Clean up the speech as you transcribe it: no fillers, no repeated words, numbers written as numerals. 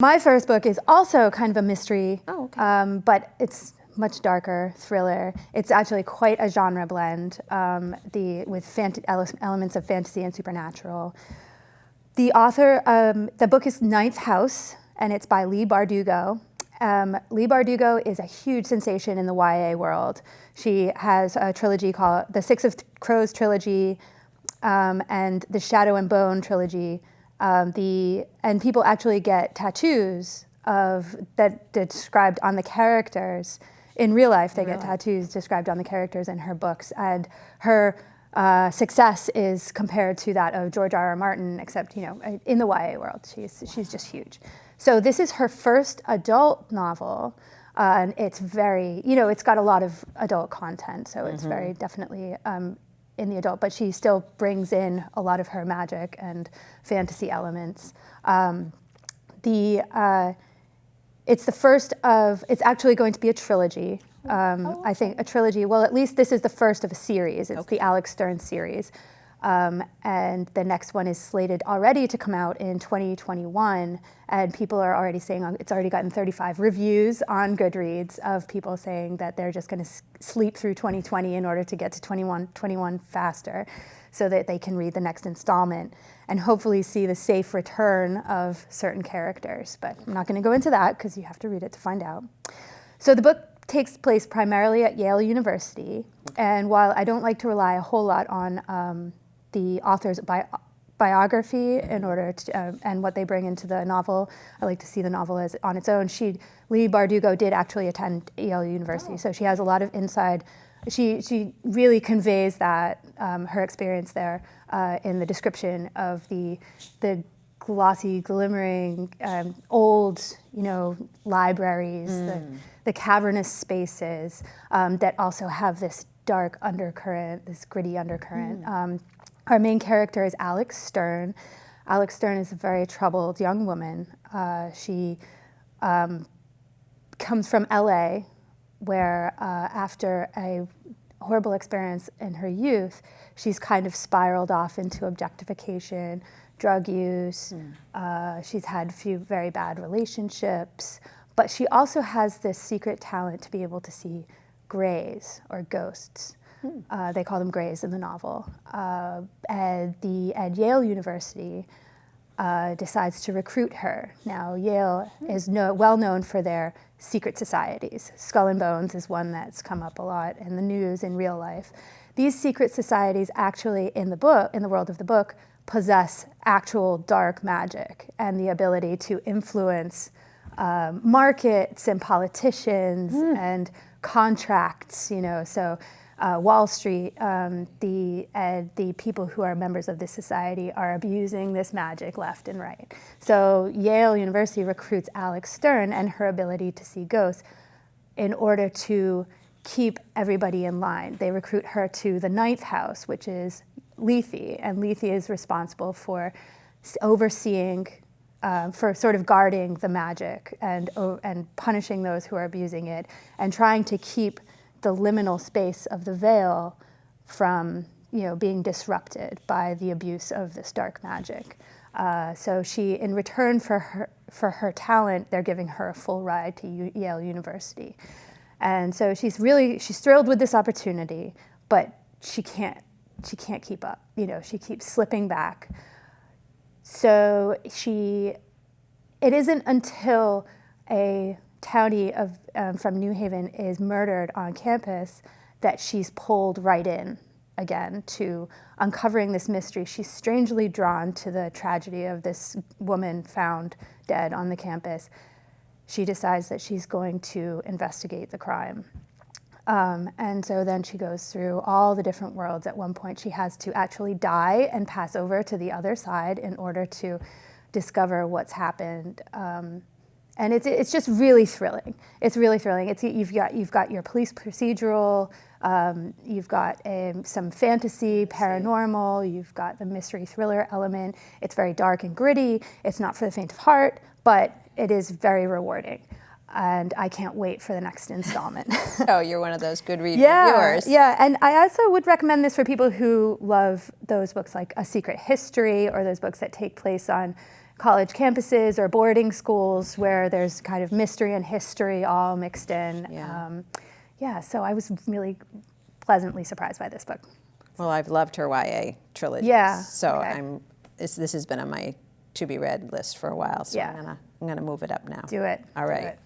My first book is also kind of a mystery, okay. but it's much darker thriller. It's actually quite a genre blend with elements of fantasy and supernatural. The author, the book is Ninth House, and it's by Leigh Bardugo. Leigh Bardugo is a huge sensation in the YA world. She has a trilogy called the Six of Crows trilogy and the Shadow and Bone trilogy. And people actually get tattoos that described on the characters. In real life, they get tattoos described on the characters in her books. And her success is compared to that of George R.R. Martin, except, in the YA world, she's just huge. So this is her first adult novel, and it's very, it's got a lot of adult content, so it's very definitely in the adult, but she still brings in a lot of her magic and fantasy elements. It's actually going to be a trilogy. I think a trilogy, well, at least this is the first of a series. It's the Alex Stern series. And the next one is slated already to come out in 2021, and people are already saying it's already gotten 35 reviews on Goodreads of people saying that they're just going to sleep through 2020 in order to get to 21 faster so that they can read the next installment and hopefully see the safe return of certain characters. But I'm not going to go into that because you have to read it to find out. So the book takes place primarily at Yale University, and while I don't like to rely a whole lot on the author's biography in order to, and what they bring into the novel, I like to see the novel as on its own. Leigh Bardugo did actually attend Yale University, so she has a lot of inside. She really conveys that her experience there in the description of the glossy, glimmering, old, libraries, the cavernous spaces that also have this dark undercurrent, this gritty undercurrent. Our main character is Alex Stern. Alex Stern is a very troubled young woman. She comes from LA, where after a horrible experience in her youth, she's kind of spiraled off into objectification, drug use. She's had a few very bad relationships, but she also has this secret talent to be able to see grays or ghosts. They call them grays in the novel. And Yale University decides to recruit her. Now, Yale is well known for their secret societies. Skull and Bones is one that's come up a lot in the news in real life. These secret societies actually, in the world of the book, possess actual dark magic and the ability to influence markets and politicians and contracts, so Wall Street, the people who are members of this society are abusing this magic left and right. So Yale University recruits Alex Stern and her ability to see ghosts in order to keep everybody in line. They recruit her to the Ninth House, which is Lethe, and Lethe is responsible for overseeing, for sort of guarding the magic and punishing those who are abusing it and trying to keep the liminal space of the veil from being disrupted by the abuse of this dark magic. So she, in return for her talent, they're giving her a full ride to Yale University. And so she's thrilled with this opportunity, but she can't keep up. She keeps slipping back. So it isn't until a townie from New Haven is murdered on campus that she's pulled right in again to uncovering this mystery. She's strangely drawn to the tragedy of this woman found dead on the campus. She decides that she's going to investigate the crime. And so then she goes through all the different worlds. At one point, she has to actually die and pass over to the other side in order to discover what's happened. And it's just really thrilling. It's really thrilling. You've got your police procedural, you've got some fantasy, paranormal, you've got the mystery thriller element. It's very dark and gritty. It's not for the faint of heart, but it is very rewarding. And I can't wait for the next installment. Oh, you're one of those good reviewers. Yeah, and I also would recommend this for people who love those books like A Secret History or those books that take place on college campuses or boarding schools where there's kind of mystery and history all mixed in. So I was really pleasantly surprised by this book. Well, I've loved her YA trilogy. Yeah. So okay. This has been on my to be read list for a while. So Yeah. I'm gonna move it up now. Do it. All right. Do it.